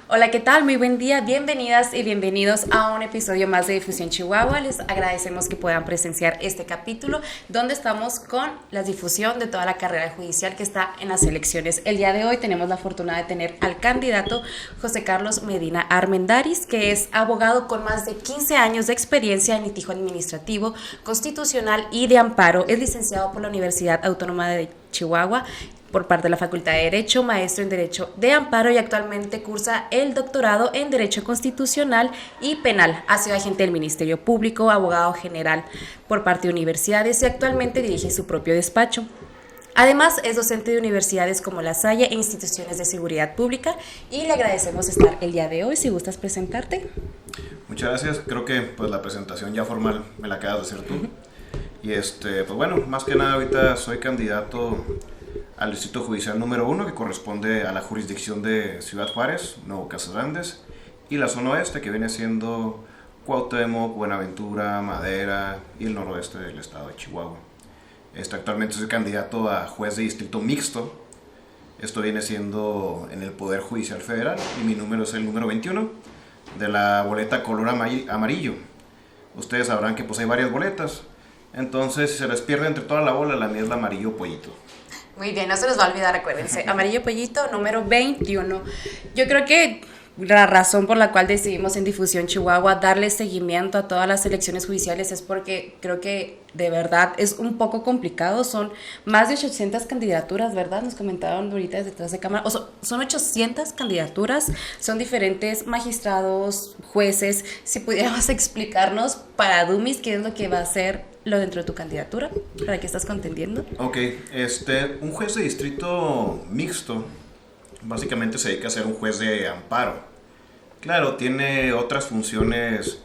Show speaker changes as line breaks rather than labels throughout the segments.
Hola, ¿qué tal? Muy buen día, bienvenidas y bienvenidos a un episodio más de Difusión Chihuahua. Les agradecemos que puedan presenciar este capítulo donde estamos con la difusión de toda la carrera judicial que está en las elecciones. El día de hoy tenemos la fortuna de tener al candidato José Carlos Medina Armendáriz, que es abogado con más de 15 años de experiencia en litigio administrativo, constitucional y de amparo. Es licenciado por la Universidad Autónoma de Chihuahua por parte de la Facultad de Derecho, maestro en Derecho de Amparo y actualmente cursa el doctorado en Derecho Constitucional y Penal. Ha sido agente del Ministerio Público, abogado general por parte de universidades y actualmente dirige su propio despacho. Además, es docente de universidades como La Salle e instituciones de seguridad pública y le agradecemos estar el día de hoy. Si gustas presentarte.
Muchas gracias. Creo que pues la presentación ya formal me la acabas de hacer tú. Y pues bueno, más que nada ahorita soy candidato al Distrito Judicial número 1, que corresponde a la jurisdicción de Ciudad Juárez, Nuevo Casas Grandes, y la zona oeste, que viene siendo Cuauhtémoc, Buenaventura, Madera y el noroeste del estado de Chihuahua. Actualmente soy candidato a juez de distrito mixto. Esto viene siendo en el Poder Judicial Federal y mi número es el número 21 de la boleta color amarillo. Ustedes sabrán que pues hay varias boletas, entonces si se les pierde entre toda la bola, la mía es la amarillo pollito.
Muy bien, no se los va a olvidar, acuérdense. Amarillo Pollito, número 21. Yo creo que la razón por la cual decidimos en Difusión Chihuahua darle seguimiento a todas las elecciones judiciales es porque creo que de verdad es un poco complicado. Son más de 800 candidaturas, ¿verdad? Nos comentaban ahorita desde detrás de cámara. Son 800 candidaturas, son diferentes magistrados, jueces. Si pudiéramos explicarnos para Dummies qué es lo que va a ser lo dentro de tu candidatura, ¿para qué estás contendiendo?
Ok, un juez de distrito mixto básicamente se dedica a ser un juez de amparo. Claro, tiene otras funciones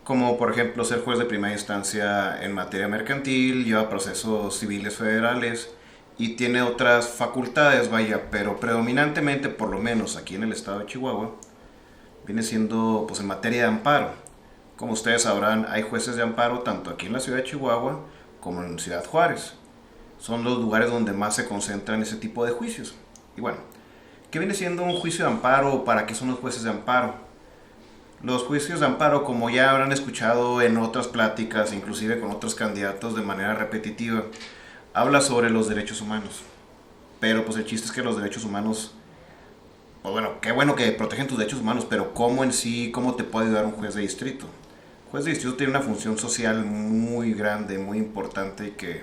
como por ejemplo ser juez de primera instancia en materia mercantil, lleva procesos civiles federales y tiene otras facultades, vaya, pero predominantemente, por lo menos aquí en el estado de Chihuahua, viene siendo pues en materia de amparo. Como ustedes sabrán, hay jueces de amparo tanto aquí en la ciudad de Chihuahua como en Ciudad Juárez. Son los lugares donde más se concentran ese tipo de juicios. Y bueno, ¿qué viene siendo un juicio de amparo? ¿Para qué son los jueces de amparo? Los juicios de amparo, como ya habrán escuchado en otras pláticas, inclusive con otros candidatos de manera repetitiva, habla sobre los derechos humanos. Pero pues el chiste es que los derechos humanos, pues bueno, qué bueno que protegen tus derechos humanos, pero ¿cómo en sí, cómo te puede ayudar un juez de distrito? El juez de distrito tiene una función social muy grande, muy importante y que,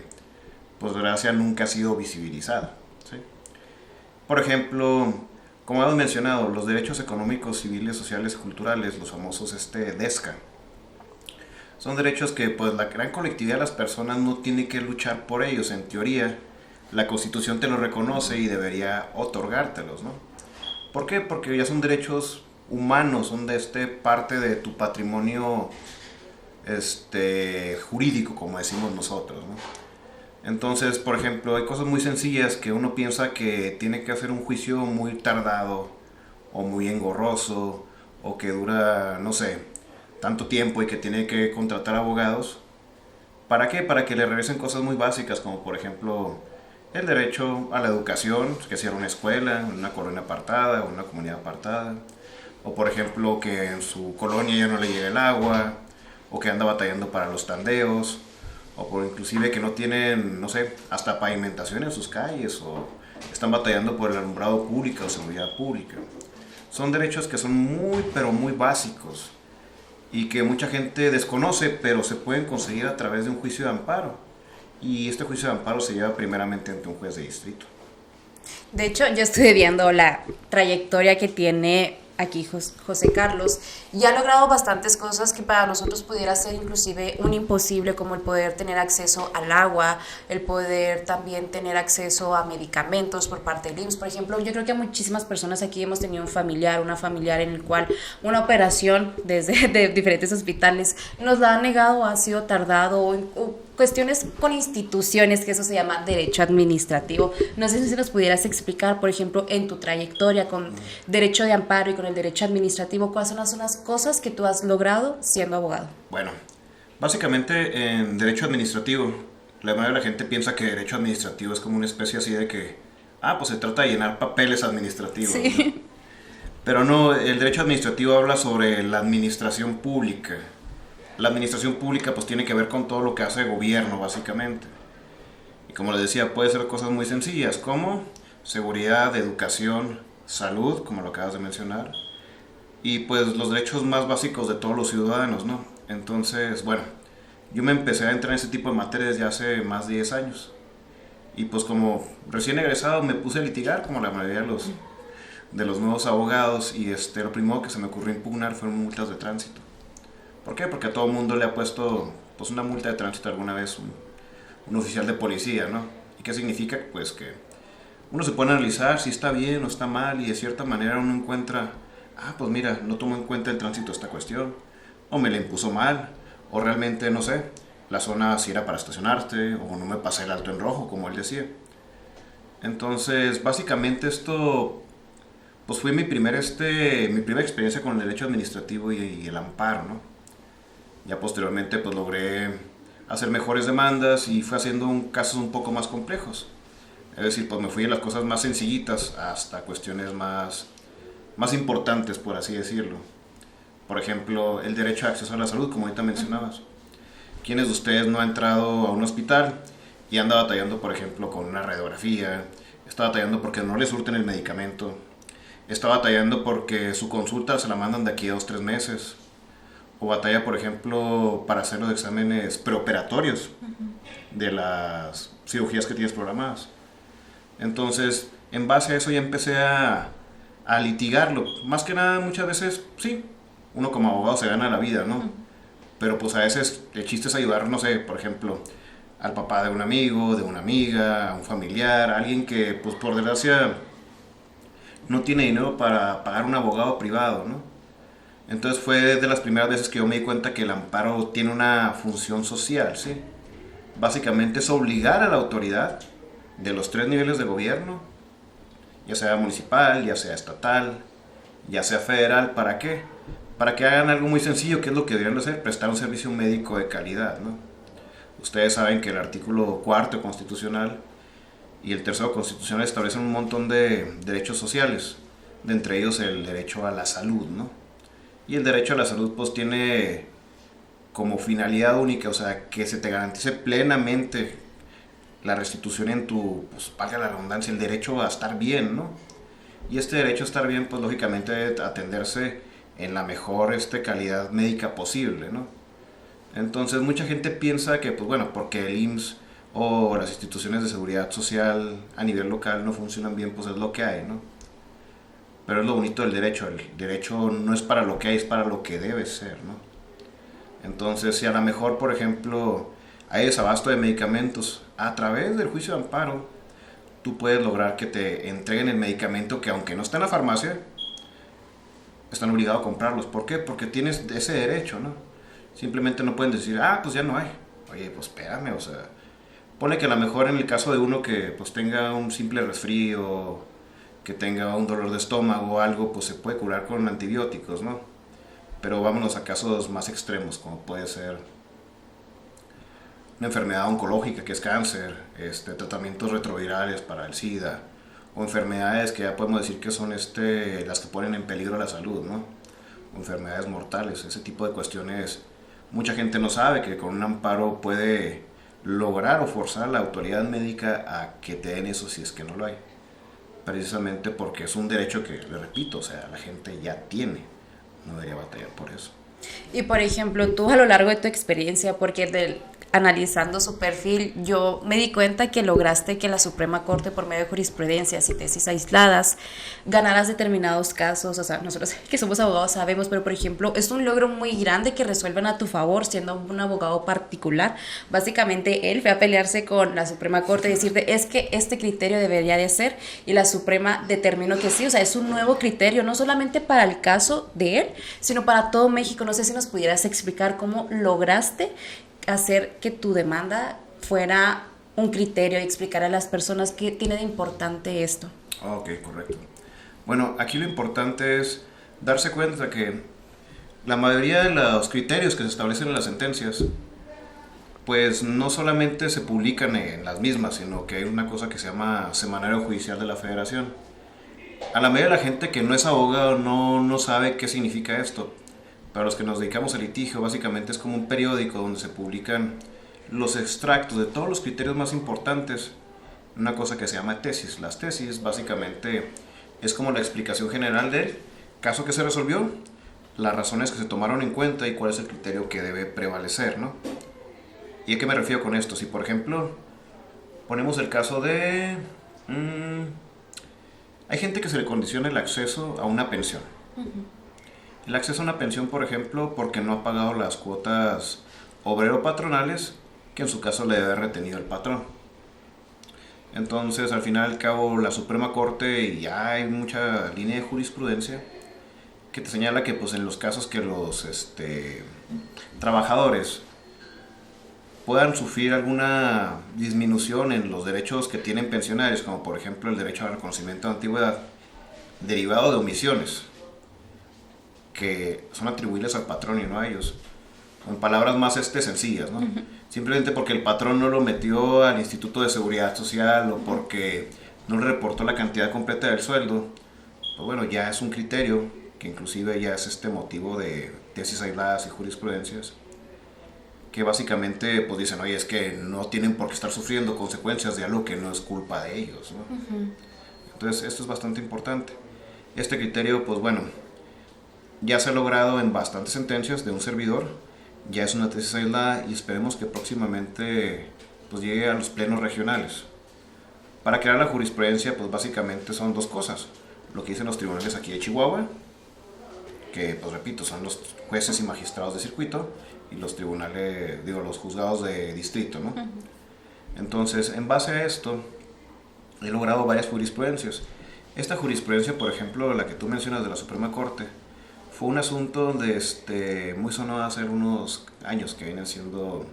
por desgracia, nunca ha sido visibilizada, ¿sí? Por ejemplo, como hemos mencionado, los derechos económicos, civiles, sociales y culturales, los famosos DESCA, son derechos que pues la gran colectividad de las personas no tiene que luchar por ellos. En teoría, la Constitución te los reconoce y debería otorgártelos, ¿no? ¿Por qué? Porque ya son derechos humanos, son parte de tu patrimonio jurídico, como decimos nosotros, ¿no? Entonces, por ejemplo, hay cosas muy sencillas que uno piensa que tiene que hacer un juicio muy tardado o muy engorroso o que dura, no sé, tanto tiempo y que tiene que contratar abogados. ¿Para qué? Para que le regresen cosas muy básicas, como por ejemplo el derecho a la educación, que sea una escuela, una colonia apartada o una comunidad apartada, o por ejemplo que en su colonia ya no le llegue el agua, o que anda batallando para los tandeos, o por inclusive que no tienen, no sé, hasta pavimentación en sus calles, o están batallando por el alumbrado público o seguridad pública. Son derechos que son muy, pero muy básicos y que mucha gente desconoce, pero se pueden conseguir a través de un juicio de amparo. Y este juicio de amparo se lleva primeramente ante un juez de distrito.
De hecho, yo estuve viendo la trayectoria que tiene aquí José Carlos y ha logrado bastantes cosas que para nosotros pudiera ser inclusive un imposible, como el poder tener acceso al agua, el poder también tener acceso a medicamentos por parte del IMSS, por ejemplo. Yo creo que a muchísimas personas aquí hemos tenido una familiar en el cual una operación desde de diferentes hospitales nos la han negado, ha sido tardado o cuestiones con instituciones, que eso se llama derecho administrativo. No sé si nos pudieras explicar, por ejemplo, en tu trayectoria con derecho de amparo y con el derecho administrativo, cuáles son las cosas que tú has logrado siendo abogado.
Bueno, básicamente en derecho administrativo, la mayoría de la gente piensa que derecho administrativo es como una especie así de que, pues se trata de llenar papeles administrativos,
sí,
¿no? Pero no, el derecho administrativo habla sobre la administración pública. La administración pública pues tiene que ver con todo lo que hace el gobierno, básicamente. Y como les decía, puede ser cosas muy sencillas, como seguridad, educación, salud, como lo acabas de mencionar, y pues los derechos más básicos de todos los ciudadanos, ¿no? Entonces, bueno, yo me empecé a entrar en ese tipo de materias ya hace más de 10 años. Y pues como recién egresado me puse a litigar, como la mayoría de los nuevos abogados, y lo primero que se me ocurrió impugnar fueron multas de tránsito. ¿Por qué? Porque a todo el mundo le ha puesto pues una multa de tránsito alguna vez un oficial de policía, ¿no? ¿Y qué significa? Pues que uno se puede analizar si está bien o está mal, y de cierta manera uno encuentra, pues mira, no tomó en cuenta el tránsito esta cuestión, o me la impuso mal, o realmente, no sé, la zona si era para estacionarte, o no me pasé el alto en rojo, como él decía. Entonces, básicamente esto, pues fue mi primera experiencia con el derecho administrativo y el amparo, ¿no? Ya posteriormente, pues logré hacer mejores demandas y fui haciendo casos un poco más complejos. Es decir, pues me fui de las cosas más sencillitas hasta cuestiones más importantes, por así decirlo. Por ejemplo, el derecho a acceso a la salud, como ahorita mencionabas. ¿Quiénes de ustedes no ha entrado a un hospital y anda batallando, por ejemplo, con una radiografía? Está batallando porque no le surten el medicamento. Está batallando porque su consulta se la mandan de aquí a 2-3 meses. O batalla, por ejemplo, para hacer los exámenes preoperatorios de las cirugías que tienes programadas. Entonces, en base a eso ya empecé a litigarlo. Más que nada, muchas veces, sí, uno como abogado se gana la vida, ¿no? Pero pues a veces el chiste es ayudar, no sé, por ejemplo, al papá de un amigo, de una amiga, a un familiar, a alguien que, pues por desgracia, no tiene dinero para pagar un abogado privado, ¿no? Entonces fue de las primeras veces que yo me di cuenta que el amparo tiene una función social, ¿sí? Básicamente es obligar a la autoridad de los 3 niveles de gobierno, ya sea municipal, ya sea estatal, ya sea federal, ¿para qué? Para que hagan algo muy sencillo, que es lo que deberían hacer, prestar un servicio médico de calidad, ¿no? Ustedes saben que el artículo 4 constitucional y el 3º constitucional establecen un montón de derechos sociales, de entre ellos el derecho a la salud, ¿no? Y el derecho a la salud pues tiene como finalidad única, o sea, que se te garantice plenamente la restitución en tu, pues valga la redundancia, el derecho a estar bien, ¿no? Y este derecho a estar bien pues lógicamente debe atenderse en la mejor calidad médica posible, ¿no? Entonces mucha gente piensa que pues bueno, porque el IMSS o las instituciones de seguridad social a nivel local no funcionan bien, pues es lo que hay, ¿no? Pero es lo bonito del derecho. El derecho no es para lo que hay, es para lo que debe ser, ¿no? Entonces, si a lo mejor, por ejemplo, hay desabasto de medicamentos, a través del juicio de amparo, tú puedes lograr que te entreguen el medicamento que, aunque no está en la farmacia, están obligados a comprarlos. ¿Por qué? Porque tienes ese derecho, ¿no? Simplemente no pueden decir, pues ya no hay. Oye, pues espérame, o sea, pone que a lo mejor en el caso de uno que pues tenga un simple resfrío, que tenga un dolor de estómago o algo, pues se puede curar con antibióticos, ¿no? Pero vámonos a casos más extremos, como puede ser una enfermedad oncológica, que es cáncer, tratamientos retrovirales para el SIDA, o enfermedades que ya podemos decir que son las que ponen en peligro la salud, ¿no? O enfermedades mortales, ese tipo de cuestiones. Mucha gente no sabe que con un amparo puede lograr o forzar a la autoridad médica a que te den eso si es que no lo hay. Precisamente porque es un derecho que, le repito, o sea, la gente ya tiene, no debería batallar por eso.
Y por ejemplo, tú a lo largo de tu experiencia, porque analizando su perfil, yo me di cuenta que lograste que la Suprema Corte, por medio de jurisprudencias y tesis aisladas, ganaras determinados casos. O sea, nosotros que somos abogados sabemos, pero por ejemplo, es un logro muy grande que resuelvan a tu favor siendo un abogado particular. Básicamente, él fue a pelearse con la Suprema Corte y decirte, es que este criterio debería de ser, y la Suprema determinó que sí. O sea, es un nuevo criterio, no solamente para el caso de él, sino para todo México. No sé si nos pudieras explicar cómo lograste hacer que tu demanda fuera un criterio y explicar a las personas qué tiene de importante esto.
Ok, correcto. Bueno, aquí lo importante es darse cuenta de que la mayoría de los criterios que se establecen en las sentencias, pues no solamente se publican en las mismas, sino que hay una cosa que se llama Semanario Judicial de la Federación. A la mayoría de la gente que no es abogado no sabe qué significa esto. Para los que nos dedicamos al litigio, básicamente es como un periódico donde se publican los extractos de todos los criterios más importantes. Una cosa que se llama tesis. Las tesis básicamente es como la explicación general del caso que se resolvió, las razones que se tomaron en cuenta y cuál es el criterio que debe prevalecer, ¿no? ¿Y a qué me refiero con esto? Si por ejemplo ponemos el caso de... hay gente que se le condiciona el acceso a una pensión. El acceso a una pensión, por ejemplo, porque no ha pagado las cuotas obrero-patronales que en su caso le debe haber retenido el patrón. Entonces, al final y al cabo, la Suprema Corte, y ya hay mucha línea de jurisprudencia que te señala que pues, en los casos que los trabajadores puedan sufrir alguna disminución en los derechos que tienen pensionarios, como por ejemplo el derecho al reconocimiento de antigüedad, derivado de omisiones que son atribuibles al patrón y no a ellos, o en palabras más sencillas, ¿no? Simplemente porque el patrón no lo metió al Instituto de Seguridad Social o porque no le reportó la cantidad completa del sueldo, pues bueno, ya es un criterio que inclusive ya es motivo de tesis aisladas y jurisprudencias que básicamente pues dicen, oye, es que no tienen por qué estar sufriendo consecuencias de algo que no es culpa de ellos, ¿no? Entonces esto es bastante importante. Este criterio, pues bueno, ya se ha logrado en bastantes sentencias de un servidor, ya es una tesis aislada y esperemos que próximamente pues llegue a los plenos regionales. Para crear la jurisprudencia, pues básicamente son dos cosas: lo que dicen los tribunales aquí de Chihuahua, que pues repito, son los jueces y magistrados de circuito, y los tribunales, los juzgados de distrito, ¿no? Entonces, en base a esto, he logrado varias jurisprudencias. Esta jurisprudencia, por ejemplo, la que tú mencionas de la Suprema Corte, fue un asunto donde muy sonado hace unos años, que viene siendo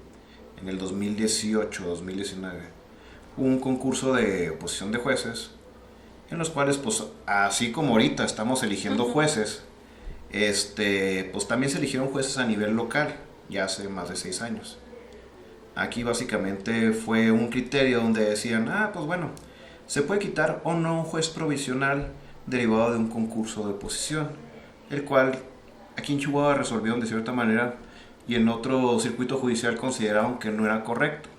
en el 2018, 2019, un concurso de oposición de jueces, en los cuales, pues, así como ahorita estamos eligiendo jueces, pues también se eligieron jueces a nivel local, ya hace más de 6 años. Aquí básicamente fue un criterio donde decían, pues bueno, se puede quitar o no un juez provisional derivado de un concurso de oposición, el cual aquí en Chihuahua resolvieron de cierta manera y en otro circuito judicial consideraron que no era correcto.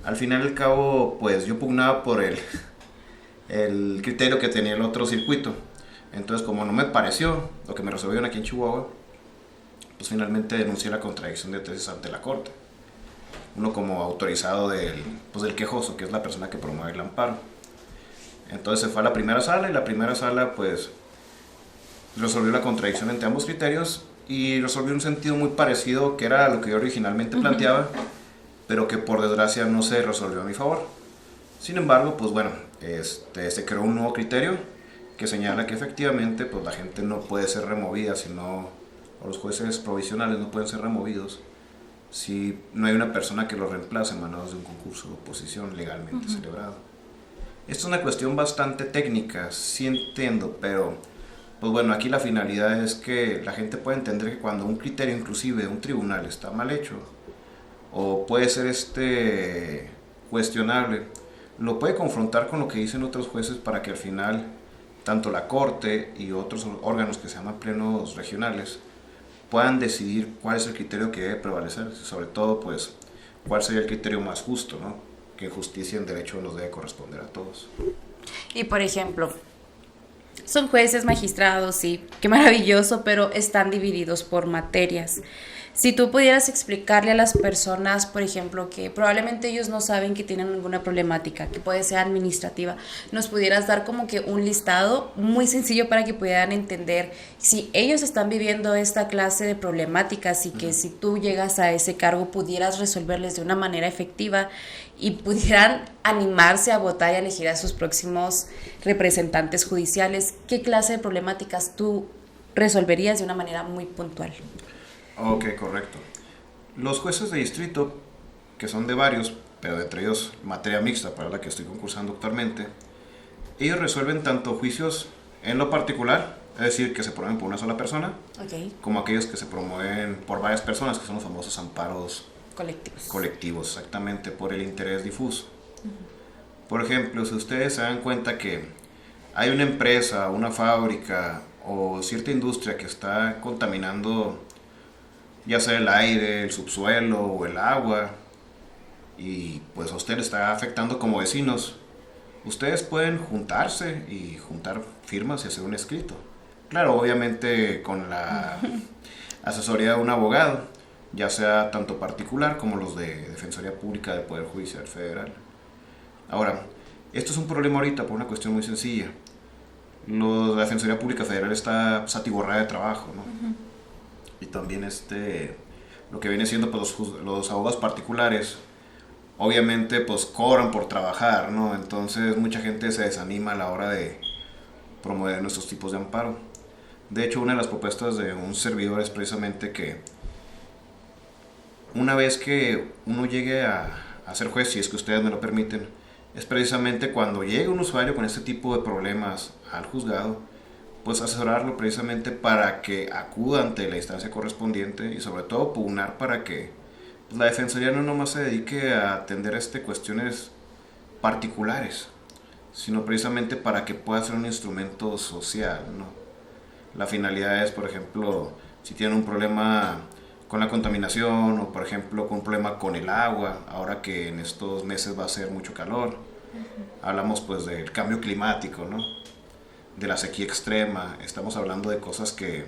Al final y al cabo, pues yo pugnaba por el criterio que tenía el otro circuito. Entonces, como no me pareció lo que me resolvieron aquí en Chihuahua, pues finalmente denuncié la contradicción de tesis ante la Corte. Uno como autorizado del quejoso, que es la persona que promueve el amparo. Entonces se fue a la primera sala y la primera sala pues resolvió la contradicción entre ambos criterios y resolvió un sentido muy parecido que era lo que yo originalmente planteaba, pero que por desgracia no se resolvió a mi favor. Sin embargo, pues bueno, se creó un nuevo criterio que señala que efectivamente pues la gente no puede ser removida, o los jueces provisionales no pueden ser removidos si no hay una persona que lo reemplace emanados de un concurso de oposición legalmente celebrado. Esto es una cuestión bastante técnica, sí entiendo, pero pues bueno, aquí la finalidad es que la gente pueda entender que cuando un criterio inclusive de un tribunal está mal hecho o puede ser cuestionable, lo puede confrontar con lo que dicen otros jueces para que al final tanto la Corte y otros órganos que se llaman plenos regionales puedan decidir cuál es el criterio que debe prevalecer, sobre todo pues cuál sería el criterio más justo, ¿no? Que en justicia en derecho nos debe corresponder a todos.
Y por ejemplo, son jueces, magistrados, sí, qué maravilloso, pero están divididos por materias. Si tú pudieras explicarle a las personas, por ejemplo, que probablemente ellos no saben que tienen alguna problemática, que puede ser administrativa, nos pudieras dar como que un listado muy sencillo para que puedan entender si ellos están viviendo esta clase de problemáticas y que si tú llegas a ese cargo pudieras resolverles de una manera efectiva y pudieran animarse a votar y a elegir a sus próximos representantes judiciales. ¿Qué clase de problemáticas tú resolverías de una manera muy puntual?
Ok, correcto. Los jueces de distrito, que son de varios, pero entre ellos materia mixta para la que estoy concursando actualmente, ellos resuelven tanto juicios en lo particular, es decir, que se promueven por una sola persona, como aquellos que se promueven por varias personas, que son los famosos amparos colectivos, exactamente, por el interés difuso. Por ejemplo, si ustedes se dan cuenta que hay una empresa, una fábrica o cierta industria que está contaminando ya sea el aire, el subsuelo o el agua, y pues a usted le está afectando como vecinos, ustedes pueden juntarse y juntar firmas y hacer un escrito. Claro, obviamente con la asesoría de un abogado, ya sea tanto particular como los de Defensoría Pública del Poder Judicial Federal. Ahora, esto es un problema ahorita por una cuestión muy sencilla. La Defensoría Pública Federal está atiborrada de trabajo, ¿no? Y también lo que viene siendo pues, los abogados particulares, obviamente pues cobran por trabajar, ¿no? Entonces mucha gente se desanima a la hora de promover nuestros tipos de amparo. De hecho, una de las propuestas de un servidor es precisamente que una vez que uno llegue a ser juez, si es que ustedes me lo permiten, es precisamente cuando llegue un usuario con este tipo de problemas al juzgado, pues asesorarlo precisamente para que acuda ante la instancia correspondiente y sobre todo pugnar para que pues, la Defensoría no nomás se dedique a atender cuestiones particulares, sino precisamente para que pueda ser un instrumento social, ¿no? La finalidad es, por ejemplo, si tienen un problema con la contaminación o por ejemplo con un problema con el agua, ahora que en estos meses va a ser mucho calor, hablamos pues del cambio climático, ¿no? De la sequía extrema, estamos hablando de cosas que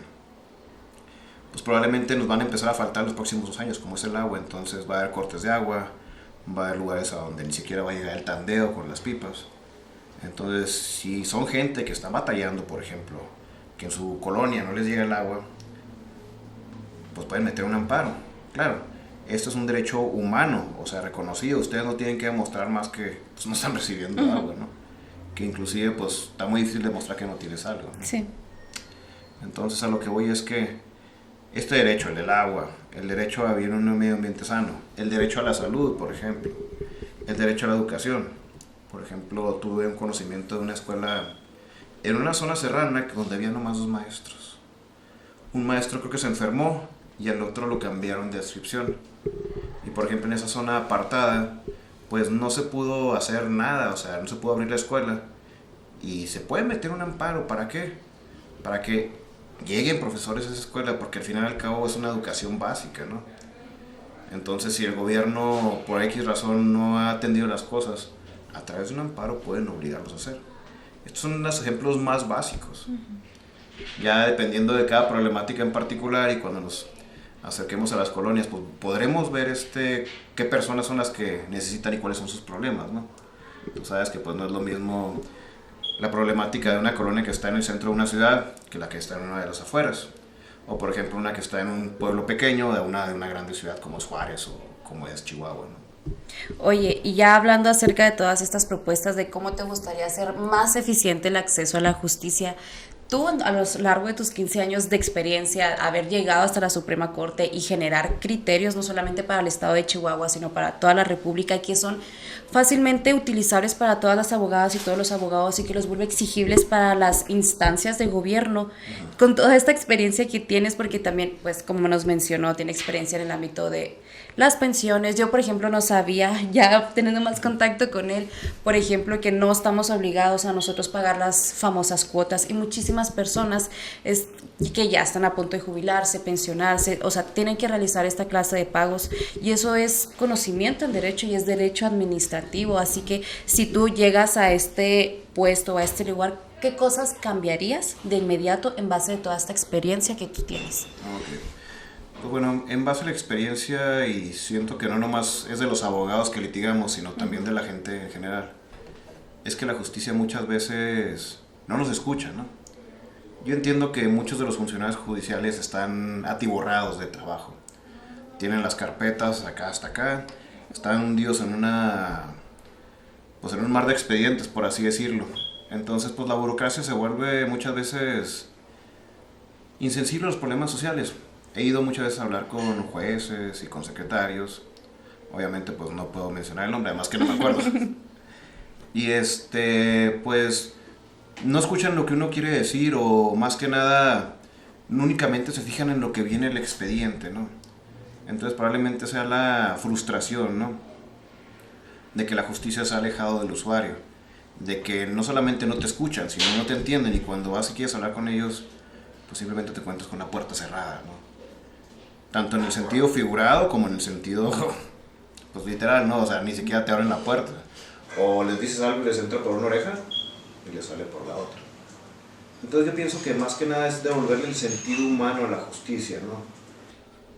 pues probablemente nos van a empezar a faltar los próximos 2 años, como es el agua. Entonces va a haber cortes de agua, va a haber lugares a donde ni siquiera va a llegar el tandeo con las pipas. Entonces, si son gente que está batallando, por ejemplo, que en su colonia no les llega el agua, pues pueden meter un amparo. Claro, esto es un derecho humano, o sea, reconocido. Ustedes no tienen que demostrar más que pues, no están recibiendo agua, ¿no? Que inclusive pues está muy difícil demostrar que no tienes algo, ¿no?
Sí.
Entonces a lo que voy es que este derecho, el del agua, el derecho a vivir en un medio ambiente sano, el derecho a la salud, por ejemplo, el derecho a la educación. Por ejemplo, tuve un conocimiento de una escuela en una zona serrana donde había nomás 2 maestros. Un maestro creo que se enfermó y al otro lo cambiaron de adscripción. Y por ejemplo en esa zona apartada pues no se pudo hacer nada, o sea, no se pudo abrir la escuela. Y se puede meter un amparo, ¿para qué? Para que lleguen profesores a esa escuela, porque al final y al cabo es una educación básica, ¿no? Entonces, si el gobierno por X razón no ha atendido las cosas, a través de un amparo pueden obligarlos a hacer. Estos son los ejemplos más básicos. Ya dependiendo de cada problemática en particular y cuando nos acerquemos a las colonias, pues podremos ver qué personas son las que necesitan y cuáles son sus problemas, ¿no? Tú sabes que pues no es lo mismo la problemática de una colonia que está en el centro de una ciudad que la que está en una de las afueras, o por ejemplo una que está en un pueblo pequeño de una grande ciudad como es Juárez o como es Chihuahua, ¿no?
Oye, y ya hablando acerca de todas estas propuestas de cómo te gustaría hacer más eficiente el acceso a la justicia, tú a lo largo de tus 15 años de experiencia, haber llegado hasta la Suprema Corte y generar criterios no solamente para el estado de Chihuahua, sino para toda la República, que son fácilmente utilizables para todas las abogadas y todos los abogados y que los vuelve exigibles para las instancias de gobierno. Con toda esta experiencia que tienes, porque también, pues como nos mencionó, tiene experiencia en el ámbito de las pensiones. Yo, por ejemplo, no sabía, ya teniendo más contacto con él, por ejemplo, que no estamos obligados a nosotros pagar las famosas cuotas y muchísimas personas que ya están a punto de jubilarse, pensionarse, o sea, tienen que realizar esta clase de pagos y eso es conocimiento en derecho y es derecho administrativo. Así que si tú llegas a este puesto, a este lugar, ¿qué cosas cambiarías de inmediato en base de toda esta experiencia que tú tienes?
Okay. Pues bueno, en base a la experiencia, y siento que no nomás es de los abogados que litigamos, sino también de la gente en general, es que la justicia muchas veces no nos escucha, ¿no? Yo entiendo que muchos de los funcionarios judiciales están atiborrados de trabajo. Tienen las carpetas acá hasta acá, están hundidos en un mar de expedientes, por así decirlo. Entonces, pues la burocracia se vuelve muchas veces insensible a los problemas sociales. He ido muchas veces a hablar con jueces y con secretarios. Obviamente, pues no puedo mencionar el nombre, además que no me acuerdo. Y pues no escuchan lo que uno quiere decir, o más que nada, no únicamente se fijan en lo que viene el expediente, ¿no? Entonces probablemente sea la frustración, ¿no? De que la justicia se ha alejado del usuario. de que no solamente no te escuchan, sino no te entienden, y cuando vas y quieres hablar con ellos, pues simplemente te encuentras con la puerta cerrada, ¿no? Tanto en el sentido figurado como en el sentido, pues literal, ¿no? O sea, ni siquiera te abren la puerta. O les dices algo y les entra por una oreja y les sale por la otra. Entonces yo pienso que más que nada es devolverle el sentido humano a la justicia, ¿no?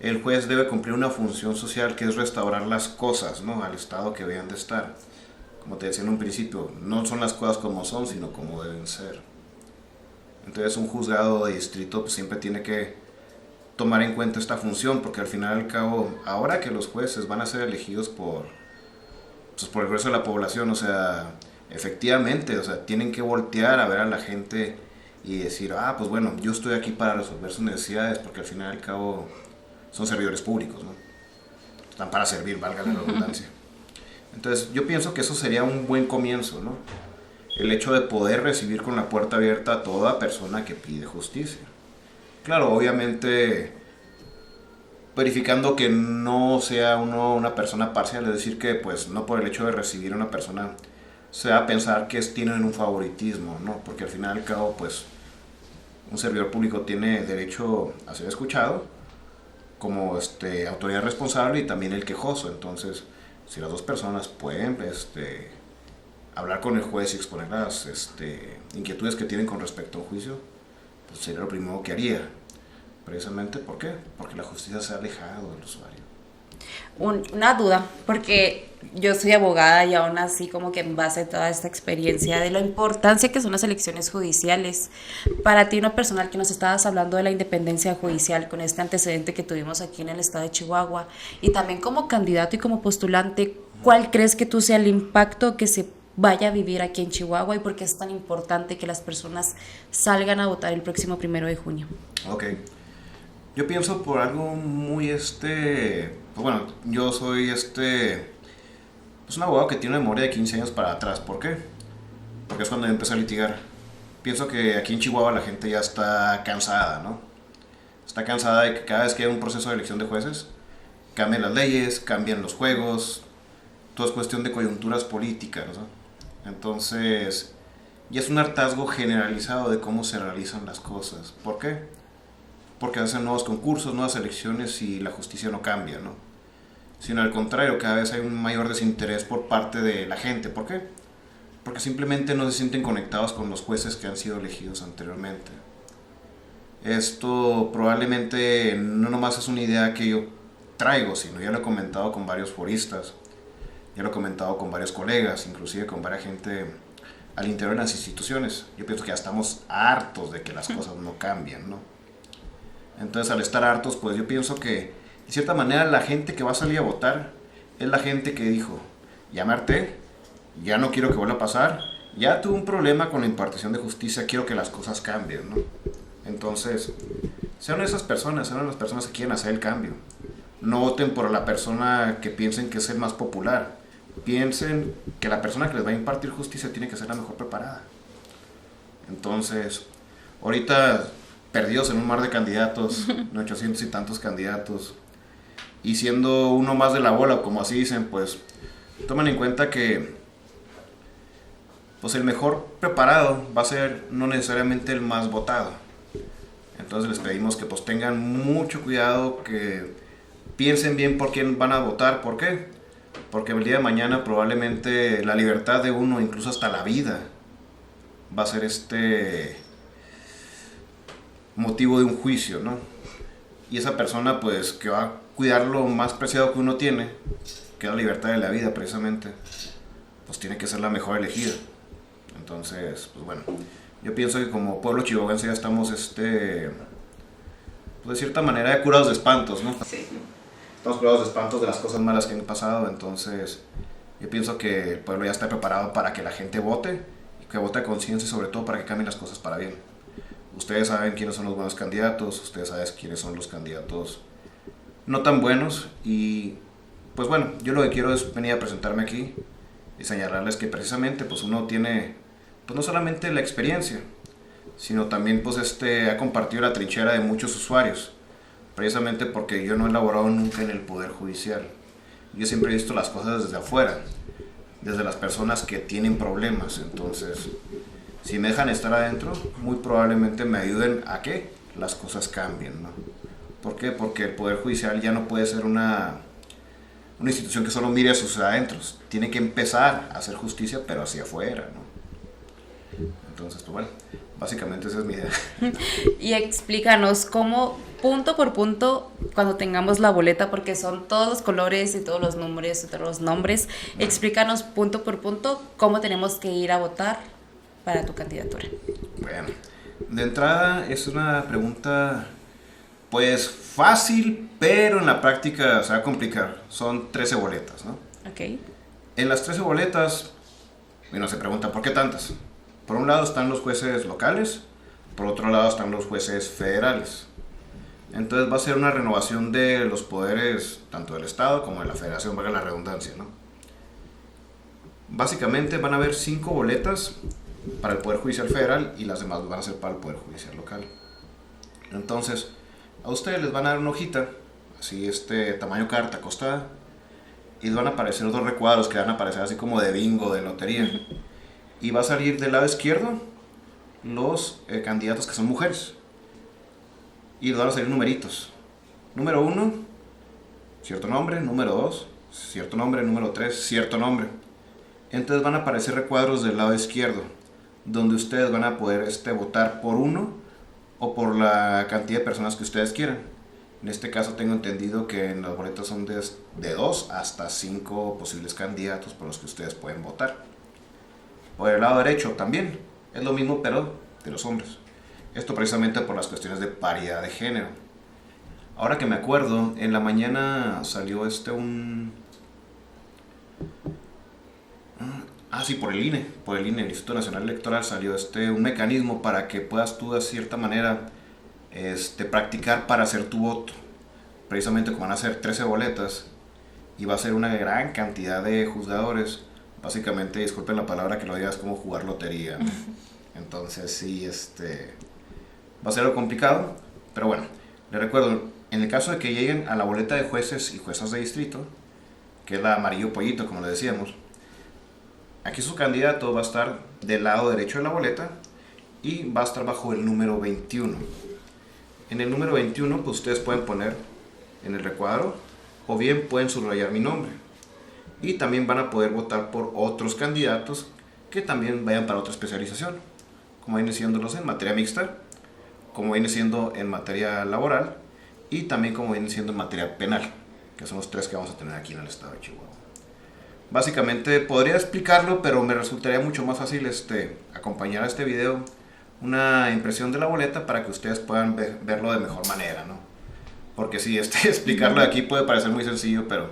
El juez debe cumplir una función social que es restaurar las cosas, ¿no? Al estado que deben de estar. Como te decía en un principio, no son las cosas como son, sino como deben ser. Entonces un juzgado de distrito pues, siempre tiene que tomar en cuenta esta función, porque al final y al cabo, ahora que los jueces van a ser elegidos pues, por el grueso de la población, o sea, efectivamente, o sea, tienen que voltear a ver a la gente y decir, pues bueno, yo estoy aquí para resolver sus necesidades, porque al final y al cabo son servidores públicos, ¿no? Están para servir, valga la redundancia. Entonces yo pienso que eso sería un buen comienzo, ¿no? El hecho de poder recibir con la puerta abierta a toda persona que pide justicia. Claro, obviamente verificando que no sea uno una persona parcial, es decir, que pues no por el hecho de recibir a una persona se va a pensar que tienen un favoritismo, ¿no? Porque al final y al cabo, pues un servidor público tiene derecho a ser escuchado como autoridad responsable y también el quejoso. Entonces, si las dos personas pueden hablar con el juez y exponer las inquietudes que tienen con respecto a un juicio, pues sería lo primero que haría. Precisamente, ¿por qué? Porque la justicia se ha alejado del usuario.
Una duda, porque yo soy abogada y aún así como que en base a toda esta experiencia de la importancia que son las elecciones judiciales, para ti, uno personal, que nos estabas hablando de la independencia judicial con este antecedente que tuvimos aquí en el estado de Chihuahua, y también como candidato y como postulante, ¿cuál crees que tú sea el impacto que se vaya a vivir aquí en Chihuahua y por qué es tan importante que las personas salgan a votar el próximo 1 de junio?
Ok. Yo pienso por algo muy pues bueno, yo soy pues un abogado que tiene una memoria de 15 años para atrás. ¿Por qué? Porque es cuando yo empecé a litigar. Pienso que aquí en Chihuahua la gente ya está cansada, ¿no? Está cansada de que cada vez que hay un proceso de elección de jueces, cambian las leyes, cambian los juegos, todo es cuestión de coyunturas políticas, ¿no? Entonces, ya es un hartazgo generalizado de cómo se realizan las cosas. ¿Por qué? Porque hacen nuevos concursos, nuevas elecciones y la justicia no cambia, ¿no? Sino al contrario, cada vez hay un mayor desinterés por parte de la gente. ¿Por qué? Porque simplemente no se sienten conectados con los jueces que han sido elegidos anteriormente. Esto probablemente no nomás es una idea que yo traigo, sino ya lo he comentado con varios foristas, ya lo he comentado con varios colegas, inclusive con varias gente al interior de las instituciones. Yo pienso que ya estamos hartos de que las cosas no cambian, ¿no? Entonces, al estar hartos, pues yo pienso que, de cierta manera, la gente que va a salir a votar es la gente que dijo, ya me harté, ya no quiero que vuelva a pasar, ya tuve un problema con la impartición de justicia, quiero que las cosas cambien, ¿no? Entonces, sean esas personas, sean las personas que quieren hacer el cambio. No voten por la persona que piensen que es el más popular. Piensen que la persona que les va a impartir justicia tiene que ser la mejor preparada. Entonces, ahorita perdidos en un mar de candidatos, 800 y tantos candidatos, y siendo uno más de la bola, como así dicen, pues tomen en cuenta que pues el mejor preparado va a ser no necesariamente el más votado. Entonces les pedimos que pues tengan mucho cuidado, que piensen bien por quién van a votar. ¿Por qué? Porque el día de mañana probablemente la libertad de uno, incluso hasta la vida, va a ser motivo de un juicio, ¿no? Y esa persona pues que va a cuidar lo más preciado que uno tiene, que es la libertad de la vida precisamente, pues tiene que ser la mejor elegida. Entonces, pues bueno, yo pienso que como pueblo chihuahuense ya estamos pues de cierta manera curados de espantos, ¿no?
Sí.
Estamos curados de espantos de las cosas malas que han pasado. Entonces yo pienso que el pueblo ya está preparado para que la gente vote, y que vote a conciencia, y sobre todo para que cambien las cosas para bien. Ustedes saben quiénes son los buenos candidatos, ustedes saben quiénes son los candidatos no tan buenos, y pues bueno, yo lo que quiero es venir a presentarme aquí y señalarles que precisamente pues uno tiene pues no solamente la experiencia, sino también pues ha compartido la trinchera de muchos usuarios, precisamente porque yo no he laborado nunca en el Poder Judicial. Yo siempre he visto las cosas desde afuera, desde las personas que tienen problemas. Entonces, si me dejan estar adentro, muy probablemente me ayuden a que las cosas cambien, ¿no? ¿Por qué? Porque el Poder Judicial ya no puede ser una institución que solo mire a sus adentros. Tiene que empezar a hacer justicia, pero hacia afuera, ¿no? Entonces, pues bueno, básicamente esa es mi idea.
Y explícanos cómo, punto por punto, cuando tengamos la boleta, porque son todos los colores y todos los números y todos los nombres, explícanos punto por punto cómo tenemos que ir a votar para tu candidatura.
Bueno, de entrada es una pregunta pues fácil, pero en la práctica se va a complicar. Son 13 boletas, ¿no?
Ok.
En las 13 boletas, bueno, se pregunta, ¿por qué tantas? Por un lado están los jueces locales, por otro lado están los jueces federales. Entonces va a ser una renovación de los poderes tanto del Estado como de la Federación, valga la redundancia, ¿no? Básicamente van a haber 5 boletas para el Poder Judicial Federal y las demás van a ser para el Poder Judicial Local. Entonces, a ustedes les van a dar una hojita, así tamaño carta acostada, y les van a aparecer 2 recuadros que van a aparecer así como de bingo, de lotería. Y va a salir del lado izquierdo los candidatos que son mujeres. Y les van a salir numeritos. Número 1, cierto nombre. Número 2, cierto nombre. Número 3, cierto nombre. Entonces van a aparecer recuadros del lado izquierdo, donde ustedes van a poder votar por uno o por la cantidad de personas que ustedes quieran. En este caso tengo entendido que en las boletas son de 2 hasta 5 posibles candidatos por los que ustedes pueden votar. Por el lado derecho también es lo mismo, pero de los hombres. Esto precisamente por las cuestiones de paridad de género. Ahora que me acuerdo, en la mañana salió sí, por el INE, el Instituto Nacional Electoral, salió un mecanismo para que puedas tú de cierta manera practicar para hacer tu voto. Precisamente como van a ser 13 boletas y va a ser una gran cantidad de juzgadores, básicamente, disculpen la palabra que lo diga, es como jugar lotería, ¿no? Entonces sí, va a ser algo complicado, pero bueno, les recuerdo, en el caso de que lleguen a la boleta de jueces y juezas de distrito, que es la amarillo pollito, como le decíamos, aquí su candidato va a estar del lado derecho de la boleta y va a estar bajo el número 21. En el número 21, pues ustedes pueden poner en el recuadro o bien pueden subrayar mi nombre. Y también van a poder votar por otros candidatos que también vayan para otra especialización, como viene siendo los en materia mixta, como viene siendo en materia laboral y también como viene siendo en materia penal, que son los 3 que vamos a tener aquí en el estado de Chihuahua. Básicamente podría explicarlo, pero me resultaría mucho más fácil acompañar a este video una impresión de la boleta para que ustedes puedan verlo de mejor manera, ¿no? Porque sí, explicarlo de aquí puede parecer muy sencillo, pero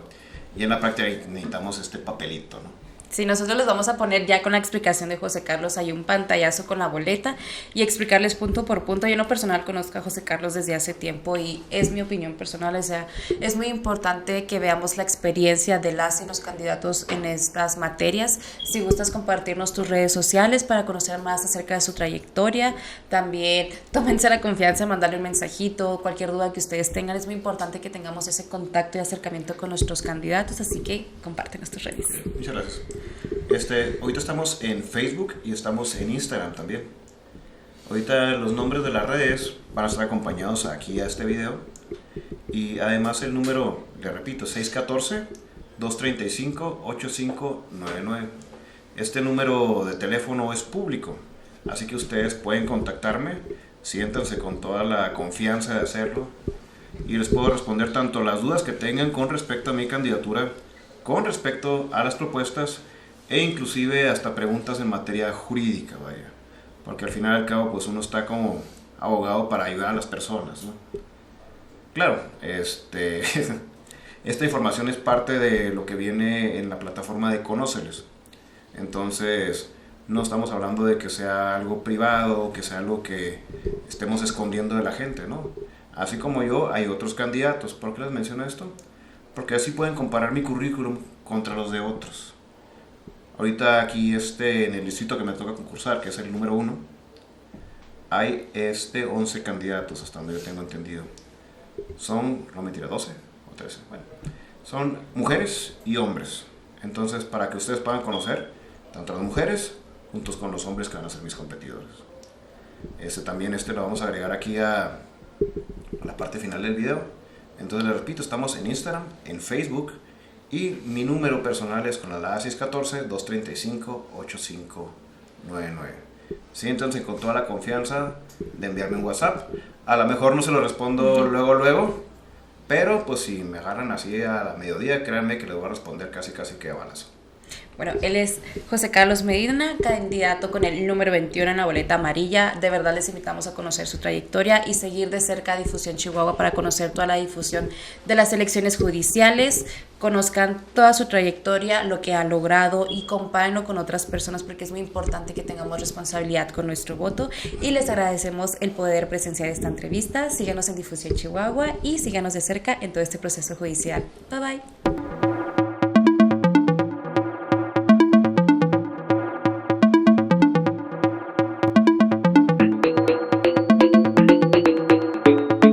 y en la práctica necesitamos este papelito, ¿no?
Sí, nosotros les vamos a poner ya con la explicación de José Carlos ahí un pantallazo con la boleta y explicarles punto por punto. Yo en lo personal conozco a José Carlos desde hace tiempo y es mi opinión personal, o sea, es muy importante que veamos la experiencia de las y los candidatos en estas materias. Si gustas compartirnos tus redes sociales para conocer más acerca de su trayectoria, también tómense la confianza de mandarle un mensajito, cualquier duda que ustedes tengan. Es muy importante que tengamos ese contacto y acercamiento con nuestros candidatos, así que compártenos tus redes.
Muchas gracias. Ahorita estamos en Facebook y estamos en Instagram también. Ahorita los nombres de las redes van a estar acompañados aquí a este video. Y además el número, le repito, 614-235-8599. Este número de teléfono es público, así que ustedes pueden contactarme, siéntanse con toda la confianza de hacerlo. Y les puedo responder tanto las dudas que tengan con respecto a mi candidatura, con respecto a las propuestas e inclusive hasta preguntas en materia jurídica, vaya, porque al final y al cabo pues uno está como abogado para ayudar a las personas, ¿no? Claro, esta información es parte de lo que viene en la plataforma de Conóceles, entonces no estamos hablando de que sea algo privado, que sea algo que estemos escondiendo de la gente, ¿no? Así como yo, hay otros candidatos. ¿Por qué les menciono esto? Porque así pueden comparar mi currículum contra los de otros. Ahorita aquí en el distrito que me toca concursar, que es el número 1, hay 11 candidatos hasta donde yo tengo entendido. Son, no mentira, 12 o 13, bueno. Son mujeres y hombres. Entonces, para que ustedes puedan conocer tanto a las mujeres juntos con los hombres que van a ser mis competidores. También lo vamos a agregar aquí a la parte final del video. Entonces les repito, estamos en Instagram, en Facebook, y mi número personal es con la 614-235-8599. Siéntanse con toda la confianza de enviarme un WhatsApp. A lo mejor no se lo respondo luego, pero pues si me agarran así a la mediodía, créanme que les voy a responder casi que a balazo.
Bueno, él es José Carlos Medina, candidato con el número 21 en la boleta amarilla. De verdad les invitamos a conocer su trayectoria y seguir de cerca a Difusión Chihuahua para conocer toda la difusión de las elecciones judiciales. Conozcan toda su trayectoria, lo que ha logrado, y compárenlo con otras personas, porque es muy importante que tengamos responsabilidad con nuestro voto. Y les agradecemos el poder presenciar esta entrevista. Síganos en Difusión Chihuahua y síganos de cerca en todo este proceso judicial. Bye bye.